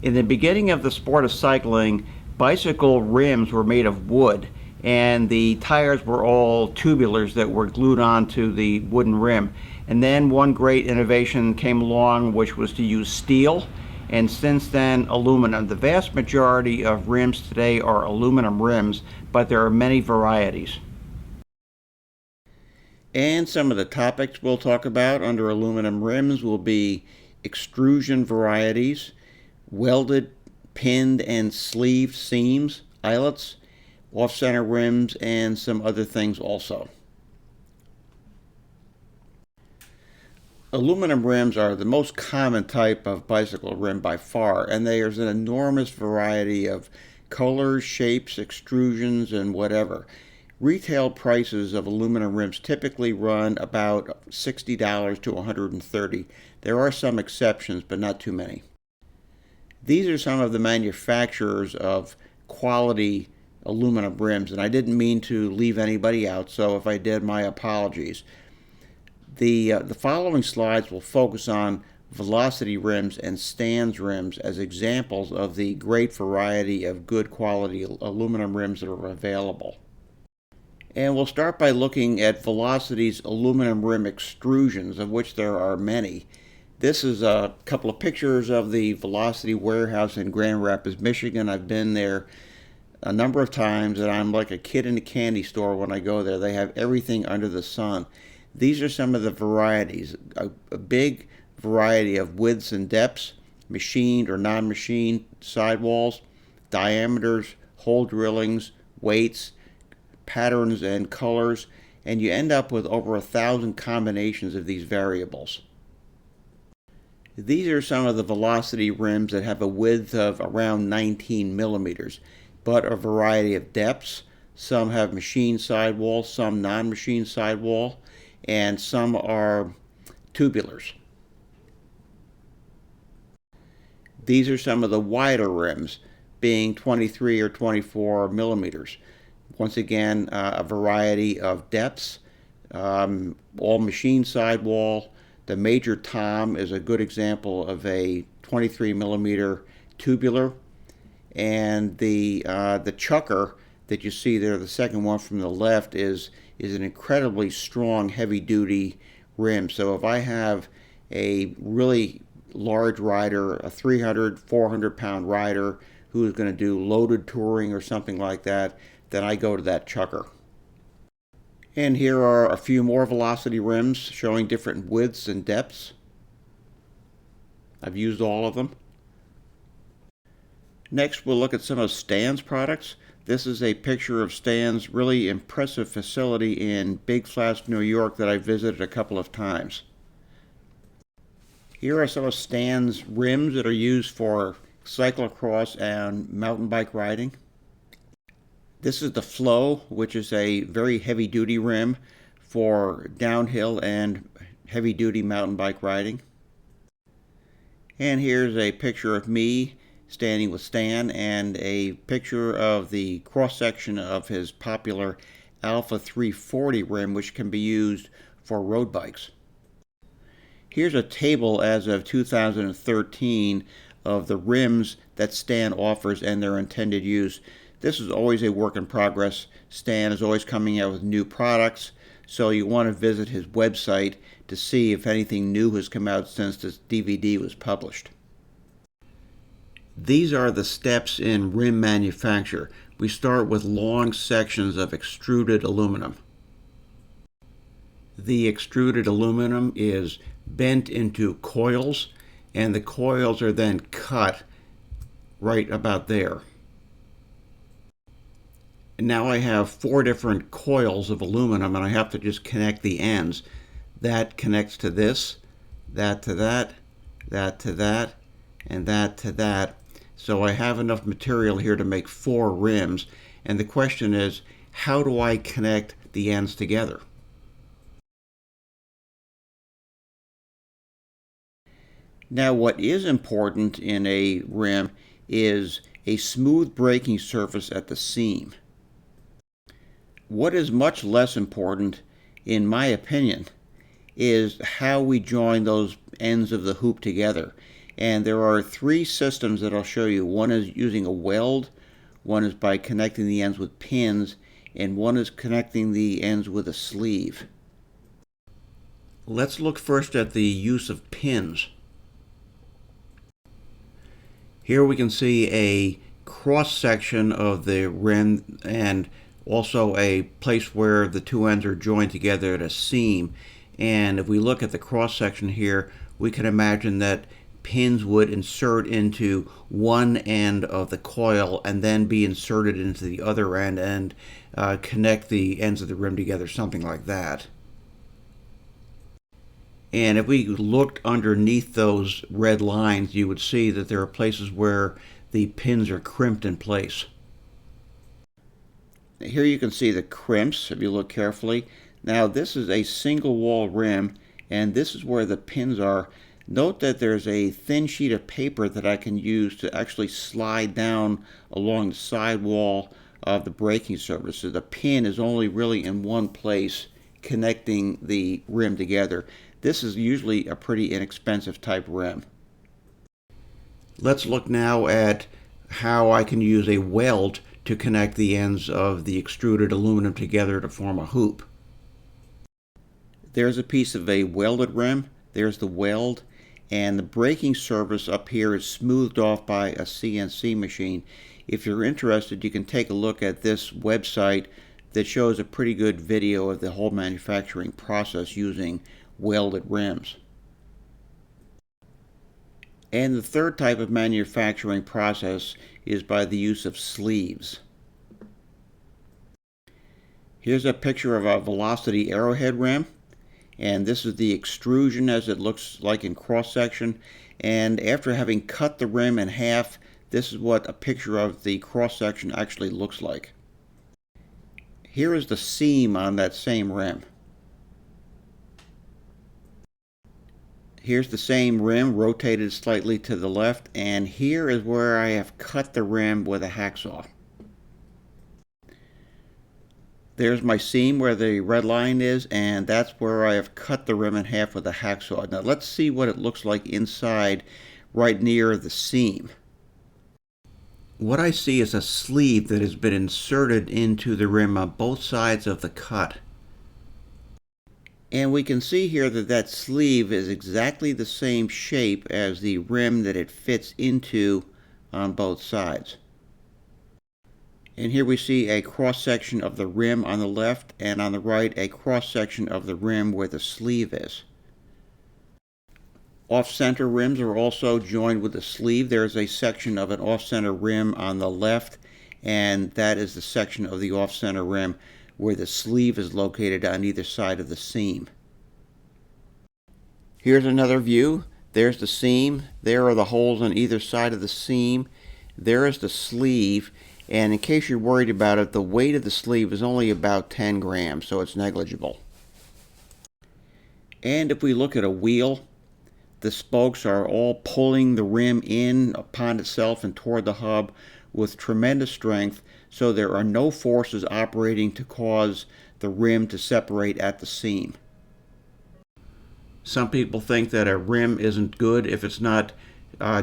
In the beginning of the sport of cycling, bicycle rims were made of wood, and the tires were all tubulars that were glued onto the wooden rim. And then one great innovation came along, which was to use steel, and since then aluminum. The vast majority of rims today are aluminum rims, but there are many varieties. And some of the topics we'll talk about under aluminum rims will be extrusion varieties, welded, pinned, and sleeved seams, eyelets, off-center rims, and some other things also. Aluminum rims are the most common type of bicycle rim by far, and there's an enormous variety of colors, shapes, extrusions, and whatever. Retail prices of aluminum rims typically run about $60 to $130. There are some exceptions, but not too many. These are some of the manufacturers of quality aluminum rims, and I didn't mean to leave anybody out, so if I did, my apologies. The following slides will focus on Velocity rims and Stan's rims as examples of the great variety of good quality aluminum rims that are available. And we'll start by looking at Velocity's aluminum rim extrusions, of which there are many. This is a couple of pictures of the Velocity warehouse in Grand Rapids, Michigan. I've been there a number of times, and I'm like a kid in a candy store when I go there. They have everything under the sun. These are some of the varieties, a big variety of widths and depths, machined or non-machined sidewalls, diameters, hole drillings, weights, patterns, and colors, and you end up with over 1,000 combinations of these variables. These are some of the Velocity rims that have a width of around 19 millimeters, but a variety of depths. Some have machined sidewall, some non-machined sidewall, and some are tubulars. These are some of the wider rims, being 23 or 24 millimeters. Once again, a variety of depths, all machined sidewall. The Major Tom is a good example of a 23 millimeter tubular, and the Chucker that you see there, the second one from the left, is an incredibly strong, heavy-duty rim. So if I have a really large rider, a 300, 400-pound rider who is going to do loaded touring or something like that, then I go to that Chucker. And here are a few more Velocity rims showing different widths and depths. I've used all of them. Next, we'll look at some of Stan's products. This is a picture of Stan's really impressive facility in Big Flats, New York that I visited a couple of times. Here are some of Stan's rims that are used for cyclocross and mountain bike riding. This is the Flow, which is a very heavy-duty rim for downhill and heavy-duty mountain bike riding. And here's a picture of me standing with Stan and a picture of the cross-section of his popular Alpha 340 rim, which can be used for road bikes. Here's a table as of 2013 of the rims that Stan offers and their intended use. This is always a work in progress. Stan is always coming out with new products, so you want to visit his website to see if anything new has come out since this DVD was published. These are the steps in rim manufacture. We start with long sections of extruded aluminum. The extruded aluminum is bent into coils, and the coils are then cut right about there. And now I have 4 different coils of aluminum, and I have to just connect the ends. That connects to this, that to that, that to that, and that to that. So I have enough material here to make 4 rims, and the question is, how do I connect the ends together? Now, what is important in a rim is a smooth braking surface at the seam. What is much less important, in my opinion, is how we join those ends of the hoop together. And there are three systems that I'll show you. One is using a weld, one is by connecting the ends with pins, and one is connecting the ends with a sleeve. Let's look first at the use of pins. Here we can see a cross section of the rim and also a place where the two ends are joined together at a seam. And if we look at the cross section here, we can imagine that pins would insert into one end of the coil and then be inserted into the other end and connect the ends of the rim together, something like that. And if we looked underneath those red lines, you would see that there are places where the pins are crimped in place. Here you can see the crimps if you look carefully. Now this is a single wall rim, and this is where the pins are. Note that there's a thin sheet of paper that I can use to actually slide down along the side wall of the braking surface. So the pin is only really in one place connecting the rim together. This is usually a pretty inexpensive type rim. Let's look now at how I can use a weld to connect the ends of the extruded aluminum together to form a hoop. There's a piece of a welded rim, there's the weld, and the braking surface up here is smoothed off by a CNC machine. If you're interested, you can take a look at this website that shows a pretty good video of the whole manufacturing process using welded rims. And the third type of manufacturing process is by the use of sleeves. Here's a picture of a Velocity Arrowhead rim, and this is the extrusion as it looks like in cross section. And after having cut the rim in half, this is what a picture of the cross section actually looks like. Here is the seam on that same rim. Here's the same rim rotated slightly to the left, and here is where I have cut the rim with a hacksaw. There's my seam where the red line is, and that's where I have cut the rim in half with a hacksaw. Now let's see what it looks like inside right near the seam. What I see is a sleeve that has been inserted into the rim on both sides of the cut. And we can see here that that sleeve is exactly the same shape as the rim that it fits into on both sides. And here we see a cross section of the rim on the left, and on the right a cross section of the rim where the sleeve is. Off-center rims are also joined with the sleeve. There's a section of an off-center rim on the left, and that is the section of the off-center rim where the sleeve is located on either side of the seam. Here's another view. There's the seam. There are the holes on either side of the seam. There is the sleeve. And in case you're worried about it, the weight of the sleeve is only about 10 grams, so it's negligible. And if we look at a wheel, the spokes are all pulling the rim in upon itself and toward the hub with tremendous strength, so there are no forces operating to cause the rim to separate at the seam. Some people think that a rim isn't good if it's not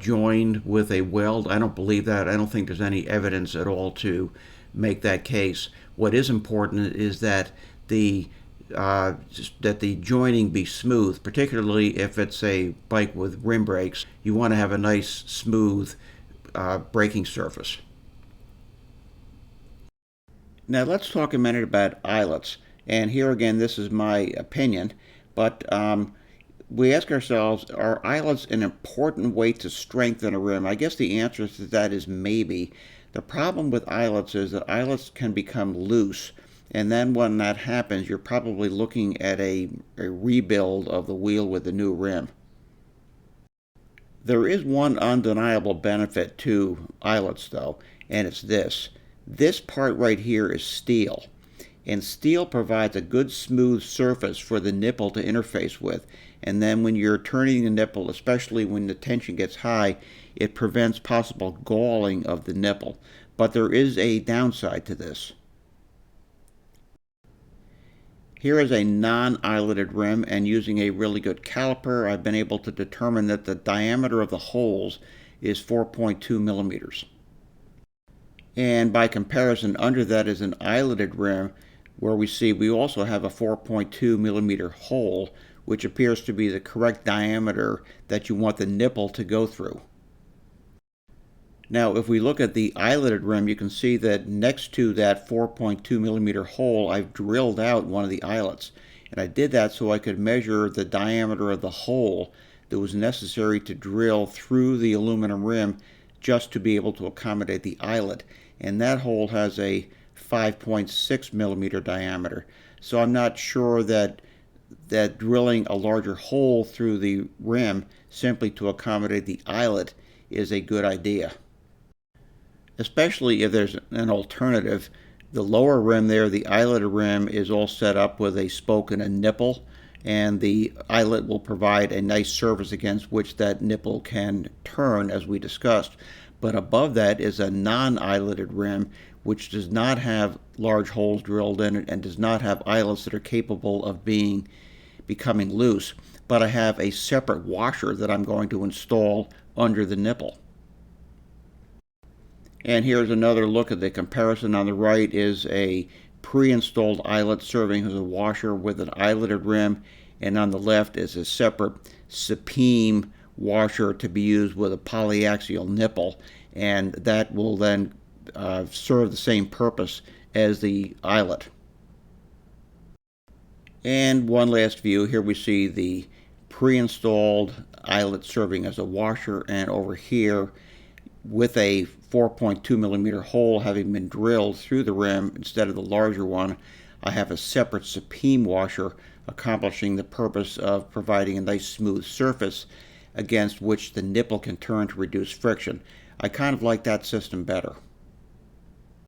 joined with a weld. I don't believe that. I don't think there's any evidence at all to make that case. What is important is that the joining be smooth, particularly if it's a bike with rim brakes. You want to have a nice smooth braking surface. Now let's talk a minute about eyelets. And here again, this is my opinion, but we ask ourselves, are eyelets an important way to strengthen a rim? I guess the answer to that is maybe. The problem with eyelets is that eyelets can become loose, and then when that happens, you're probably looking at a rebuild of the wheel with the new rim. There is one undeniable benefit to eyelets though, and it's this. This part right here is steel, and steel provides a good smooth surface for the nipple to interface with, and then when you're turning the nipple, especially when the tension gets high, it prevents possible galling of the nipple. But there is a downside to this. Here is a non-eyeleted rim, and using a really good caliper, I've been able to determine that the diameter of the holes is 4.2 millimeters. And by comparison, under that is an eyeletted rim, where we also have a 4.2 millimeter hole, which appears to be the correct diameter that you want the nipple to go through. Now, if we look at the eyeletted rim, you can see that next to that 4.2 millimeter hole, I've drilled out one of the eyelets. And I did that so I could measure the diameter of the hole that was necessary to drill through the aluminum rim just to be able to accommodate the eyelet. And that hole has a 5.6 millimeter diameter. So I'm not sure that drilling a larger hole through the rim simply to accommodate the eyelet is a good idea. Especially if there's an alternative. The lower rim there, the eyelet rim, is all set up with a spoke and a nipple, and the eyelet will provide a nice surface against which that nipple can turn, as we discussed. But above that is a non-eyeletted rim, which does not have large holes drilled in it and does not have eyelets that are capable of becoming loose. But I have a separate washer that I'm going to install under the nipple. And here's another look at the comparison. On the right is a pre-installed eyelet serving as a washer with an eyeletted rim, and on the left is a separate Sapim washer to be used with a polyaxial nipple, and that will then serve the same purpose as the eyelet. And one last view. Here we see the pre-installed eyelet serving as a washer, and over here with a 4.2 millimeter hole having been drilled through the rim instead of the larger one, I have a separate Sapim washer accomplishing the purpose of providing a nice smooth surface against which the nipple can turn to reduce friction. I kind of like that system better.